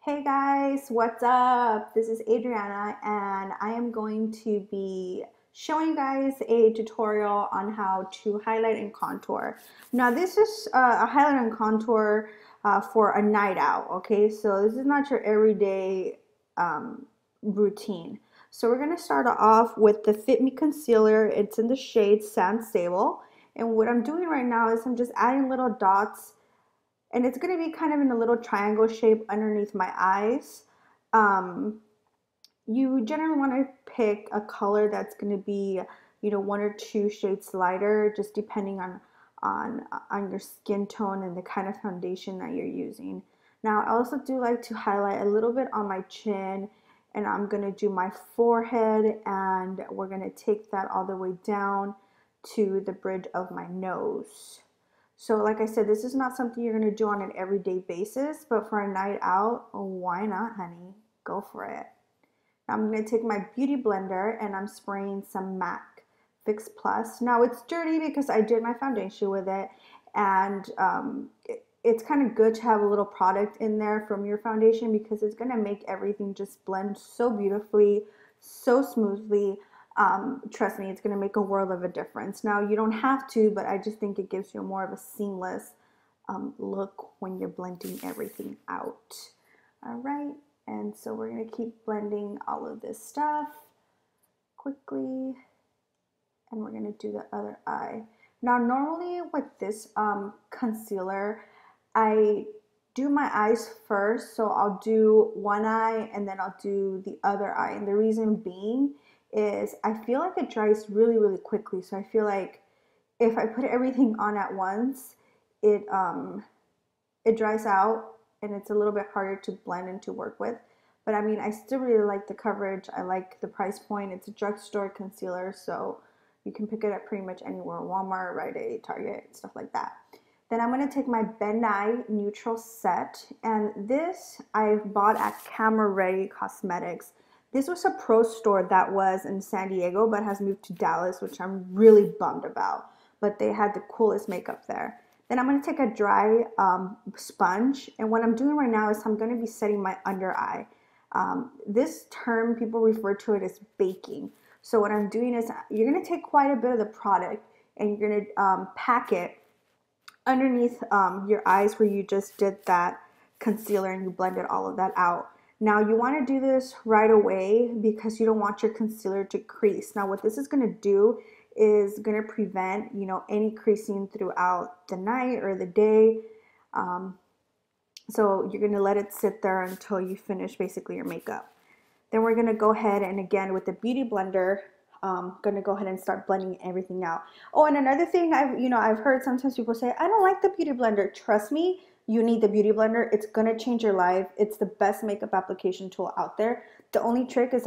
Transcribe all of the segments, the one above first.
Hey guys, what's up? This is Adriana and I am going to be showing you guys a tutorial on how to highlight and contour. Now this is a highlight and contour for a night out, okay? So this is not your everyday routine. So we're going to start off with the Fit Me Concealer. It's in the shade Sand Stable. And what I'm doing right now is I'm just adding little dots, and it's going to be kind of in a little triangle shape underneath my eyes. Um, you generally want to pick a color that's going to be, one or two shades lighter, just depending on your skin tone and the kind of foundation that you're using. Now, I also do like to highlight a little bit on my chin, and I'm going to do my forehead, and we're going to take that all the way down to the bridge of my nose. So like I said, this is not something you're going to do on an everyday basis, but for a night out, why not, honey? Go for it. Now I'm going to take my beauty blender and I'm spraying some MAC Fix Plus. Now it's dirty because I did my foundation with it, and it's kind of good to have a little product in there from your foundation because it's going to make everything just blend so beautifully, so smoothly. Trust me, it's going to make a world of a difference. Now, you don't have to, but I just think it gives you more of a seamless look when you're blending everything out. All right, and so we're going to keep blending all of this stuff quickly, and we're going to do the other eye. Now, normally with this concealer, I do my eyes first, so I'll do one eye and then I'll do the other eye, and the reason being is I feel like it dries really, really quickly. So I feel like if I put everything on at once, it it dries out and it's a little bit harder to blend and to work with. But I mean, I still really like the coverage. I like the price point. It's a drugstore concealer, so you can pick it up pretty much anywhere, Walmart, Rite Aid, Target, stuff like that. Then I'm going to take my BenNye Neutral Set, and this I bought at Camera Ready Cosmetics. This was a pro store that was in San Diego but has moved to Dallas, which I'm really bummed about. But they had the coolest makeup there. Then I'm going to take a dry sponge, and what I'm doing right now is I'm going to be setting my under eye. This term, people refer to it as baking. So what I'm doing is you're going to take quite a bit of the product and you're going to pack it underneath your eyes where you just did that concealer and you blended all of that out. Now you want to do this right away because you don't want your concealer to crease. Now what this is going to do is going to prevent, any creasing throughout the night or the day. So you're going to let it sit there until you finish basically your makeup. Then we're going to go ahead and again with the beauty blender, going to go ahead and start blending everything out. Oh, and another thing I've heard sometimes people say, I don't like the beauty blender. Trust me, you need the beauty blender. It's going to change your life. It's the best makeup application tool out there. The only trick is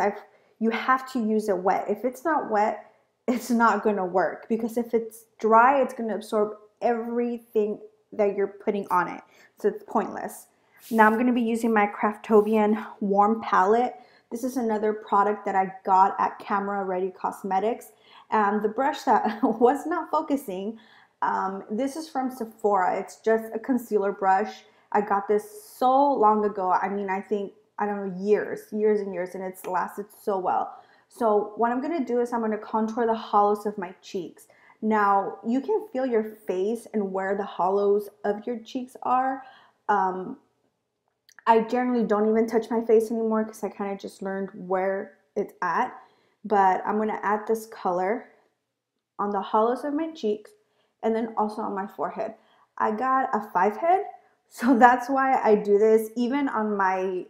you have to use it wet. If it's not wet, it's not going to work, because if it's dry, it's going to absorb everything that you're putting on it. So it's pointless. Now I'm going to be using my Graftobian Warm Palette. This is another product that I got at Camera Ready Cosmetics. And the brush that was not focusing, this is from Sephora. It's just a concealer brush. I got this so long ago. I mean, I don't know, years and years, and it's lasted so well. So what I'm going to do is I'm going to contour the hollows of my cheeks. Now, you can feel your face and where the hollows of your cheeks are. I generally don't even touch my face anymore because I kind of just learned where it's at. But I'm going to add this color on the hollows of my cheeks and then also on my forehead. I got a 5 head, so that's why I do this. Even on my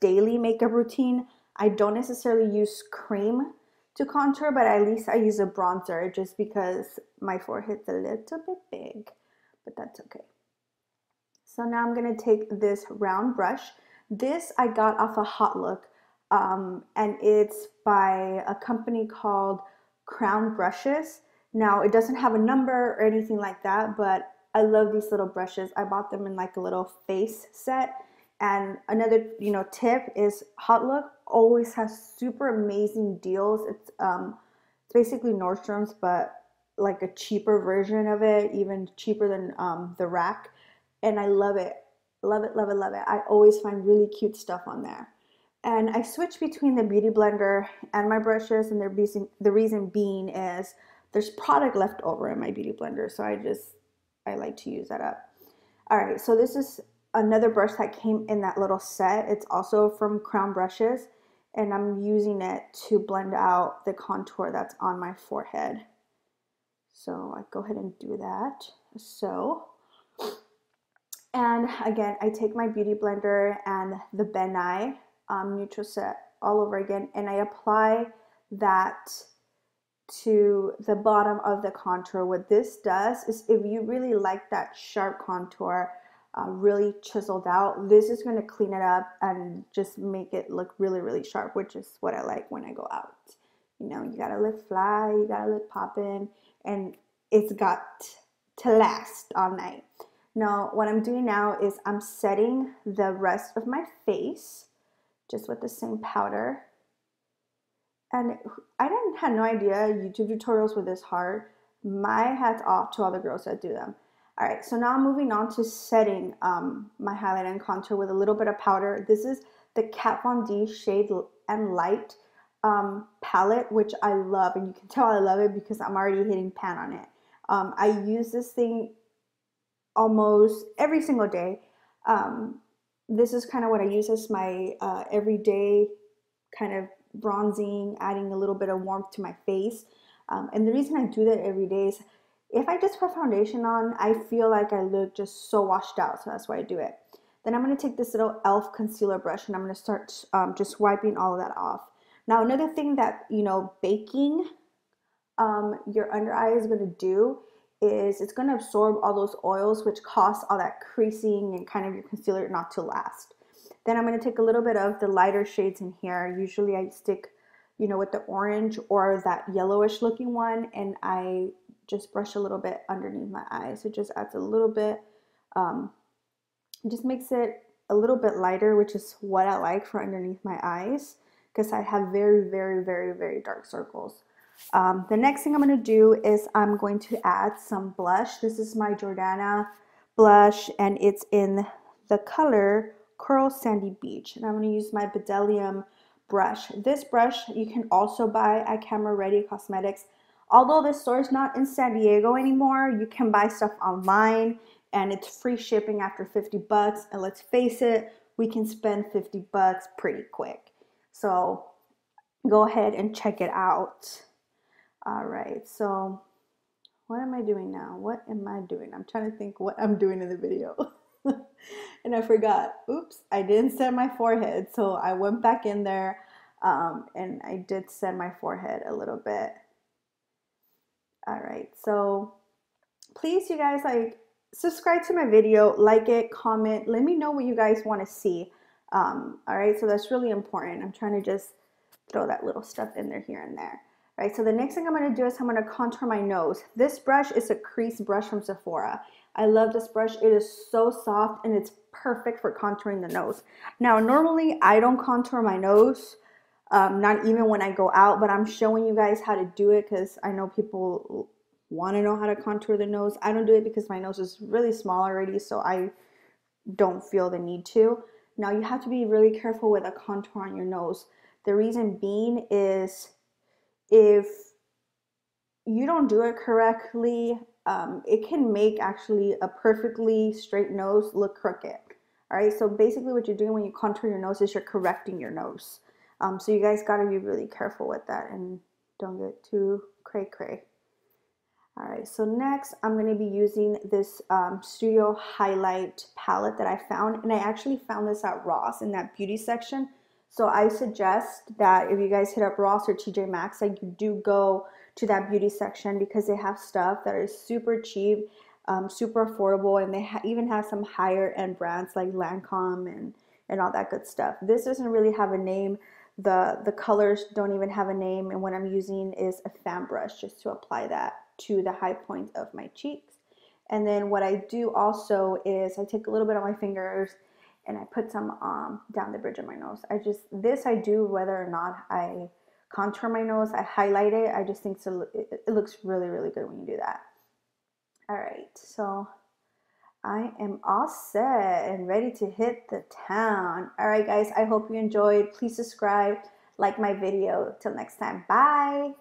daily makeup routine, I don't necessarily use cream to contour, but at least I use a bronzer just because my forehead's a little bit big, but that's okay. So now I'm going to take this round brush. This I got off a Hot Look, and it's by a company called Crown Brushes. Now it doesn't have a number or anything like that, but I love these little brushes. I bought them in like a little face set. And another, tip is Hot Look always has super amazing deals. It's basically Nordstrom's, but like a cheaper version of it, even cheaper than the Rack. And I love it. Love it, love it, love it. I always find really cute stuff on there. And I switch between the Beauty Blender and my brushes, and the reason being is there's product left over in my Beauty Blender, so I like to use that up. All right, so this is another brush that came in that little set. It's also from Crown Brushes, and I'm using it to blend out the contour that's on my forehead. So I go ahead and do that. So, and again, I take my Beauty Blender and the BenNye Neutral Set all over again, and I apply that to the bottom of the contour. What this does is, if you really like that sharp contour, really chiseled out, this is going to clean it up and just make it look really, really sharp, which is what I like when I go out. You know, you gotta look fly, you gotta look poppin', and it's got to last all night. Now, what I'm doing now is I'm setting the rest of my face just with the same powder. And I had no idea YouTube tutorials were this hard. My hat's off to all the girls that do them. All right, so now I'm moving on to setting my highlight and contour with a little bit of powder. This is the Kat Von D Shade and Light palette, which I love, and you can tell I love it because I'm already hitting pan on it. I use this thing almost every single day. This is kind of what I use as my everyday kind of bronzing, adding a little bit of warmth to my face. And the reason I do that every day is if I just put foundation on, I feel like I look just so washed out, so that's why I do it. Then I'm going to take this little e.l.f. concealer brush and I'm going to start just wiping all of that off. Now, another thing that, you know, baking your under eye is going to do is it's going to absorb all those oils, which cause all that creasing and kind of your concealer not to last. Then I'm going to take a little bit of the lighter shades in here. Usually I stick, you know, with the orange or that yellowish looking one, and I just brush a little bit underneath my eyes. It just adds a little bit, just makes it a little bit lighter, which is what I like for underneath my eyes because I have very, very, very, very dark circles. The next thing I'm going to do is I'm going to add some blush. This is my Jordana blush, and it's in the color Coral Sandy Beach, and I'm going to use my Bdellium brush. This brush you can also buy at Camera Ready Cosmetics. Although this store is not in San Diego anymore, you can buy stuff online and it's free shipping after 50 bucks. And let's face it, we can spend 50 bucks pretty quick. So go ahead and check it out. All right, so what am I doing now? What am I doing? I'm trying to think what I'm doing in the video. And I forgot. Oops, I didn't set my forehead. So I went back in there and I did set my forehead a little bit. All right, so please, you guys, like, subscribe to my video, like it, comment, let me know what you guys want to see. All right, so that's really important. I'm trying to just throw that little stuff in there here and there. All right, so the next thing I'm going to do is I'm going to contour my nose. This brush is a crease brush from Sephora. I love this brush. It is so soft and it's perfect for contouring the nose. Now, normally I don't contour my nose, not even when I go out, but I'm showing you guys how to do it because I know people want to know how to contour the nose. I don't do it because my nose is really small already, so I don't feel the need to. Now, you have to be really careful with a contour on your nose. The reason being is if you don't do it correctly, it can make actually a perfectly straight nose look crooked. All right, so basically what you're doing when you contour your nose is you're correcting your nose. So you guys got to be really careful with that and don't get too cray-cray. All right, so next I'm going to be using this Studio Highlight palette that I found, and I actually found this at Ross in that beauty section. So I suggest that if you guys hit up Ross or TJ Maxx, like, you do go to that beauty section because they have stuff that is super cheap, super affordable, and they even have some higher end brands like Lancome and all that good stuff. This doesn't really have a name. The colors don't even have a name, and what I'm using is a fan brush just to apply that to the high point of my cheeks. And then what I do also is I take a little bit on my fingers and I put some down the bridge of my nose. This I do whether or not I contour my nose, I highlight it. I just think it looks really, really good when you do that. All right, so I am all set and ready to hit the town. All right, guys, I hope you enjoyed. Please subscribe, like my video. Till next time, bye.